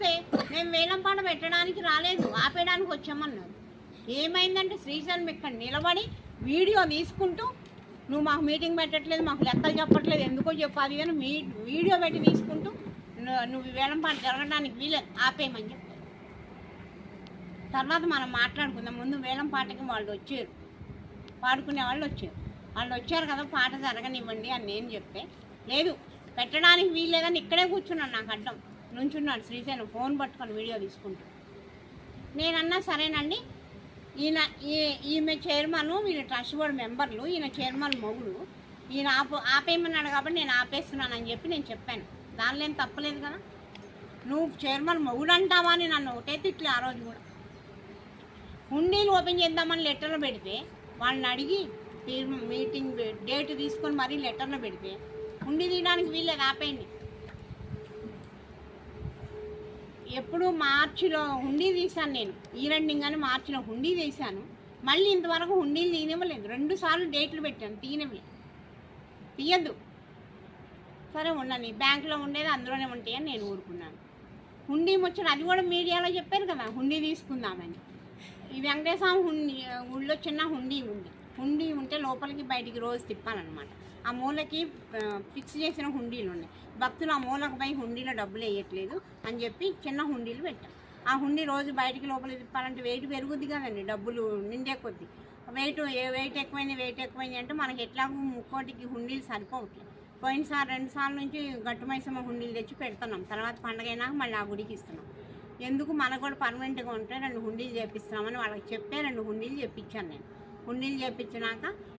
వస్తే మేము వేలం పాట పెట్టడానికి రాలేదు, ఆపేయడానికి వచ్చామన్నారు. ఏమైందంటే శ్రీశైలం ఇక్కడ నిలబడి వీడియో తీసుకుంటూ నువ్వు మాకు మీటింగ్ పెట్టట్లేదు, మాకు లెక్కలు చెప్పట్లేదు, ఎందుకో చెప్పాలి అని వీడియో పెట్టి తీసుకుంటూ నువ్వు వేలం పాట జరగడానికి వీలేదు, ఆపేయమని చెప్పారు. తర్వాత మనం మాట్లాడుకుందాం. ముందు వేలం పాటకి వాళ్ళు వచ్చారు, పాడుకునే వాళ్ళు వచ్చారు. వాళ్ళు వచ్చారు కదా, పాట జరగనివ్వండి అని నేను చెప్తే లేదు పెట్టడానికి వీల్లేదని ఇక్కడే కూర్చున్నాను. నాకు అడ్డం నుంచున్నాడు శ్రీశైలం ఫోన్ పట్టుకొని వీడియో తీసుకుంటూ. నేనన్నా సరేనండి, ఈమె చైర్మన్, వీళ్ళ ట్రస్ట్ బోర్డు మెంబర్లు, ఈయన చైర్మన్ మొగుడు, ఈయన ఆపేయమన్నాడు కాబట్టి నేను ఆపేస్తున్నానని చెప్పి నేను చెప్పాను. దానిలో ఏం తప్పలేదు కదా. నువ్వు చైర్మన్ మొగుడు అంటావా అని నన్ను ఒకటే తిట్లు. ఆ రోజు కూడా హుండీలు ఓపెన్ చేద్దామని లెటర్లు పెడితే వాళ్ళని అడిగి మీటింగ్ డేట్ తీసుకొని మరీ లెటర్లు పెడితే హుండీ తీయడానికి వీల్లేదు, ఆపేయండి. ఎప్పుడు మార్చిలో హుండీ తీశాను నేను, ఈ రెండింగ్ అని మార్చిలో హుండీ తీశాను. మళ్ళీ ఇంతవరకు హుండీలు తీయనివ్వలేదు. 2 సార్లు డేట్లు పెట్టాను, తీయద్దు. సరే ఉండని, బ్యాంకులో ఉండేది అందులోనే ఉంటాయని నేను ఊరుకున్నాను. హుండీ ముచ్చట అది కూడా మీడియాలో చెప్పారు కదా, హుండీ తీసుకుందామని. ఈ వెంకటేశ్వర ఊళ్ళో చిన్న హుండీ ఉంది. హుండీ ఉంటే లోపలికి బయటికి రోజు తిప్పాలన్నమాట. ఆ మూలకి ఫిక్స్ చేసిన హుండీలు ఉన్నాయి. భక్తులు ఆ మూలకు పోయి హుండీలో డబ్బులు వేయట్లేదు అని చెప్పి చిన్న హుండీలు పెట్టాం. ఆ హుండీ రోజు బయటికి లోపలికి తిప్పాలంటే వెయిట్ పెరుగుద్ది కదండి, డబ్బులు నిండే కొద్ది. వెయిట్ ఎక్కువైంది అంటే మనకి ఎట్లాగో ముక్కోటికి హుండీలు సరిపోవట్లేదు. పోయినసారి 2 సార్లు నుంచి గట్టుమైసమ్మ హుండీలు తెచ్చి పెడుతున్నాం. తర్వాత పండగ అయినాక మళ్ళీ ఆ గుడికి ఇస్తున్నాం. ఎందుకు మనకు కూడా పర్మనెంట్గా ఉంటే 2 హుండీలు చేపిస్తున్నామని వాళ్ళకి చెప్పే 2 హుండీలు చేపించాను నేను. హుండీలు చేపించినాక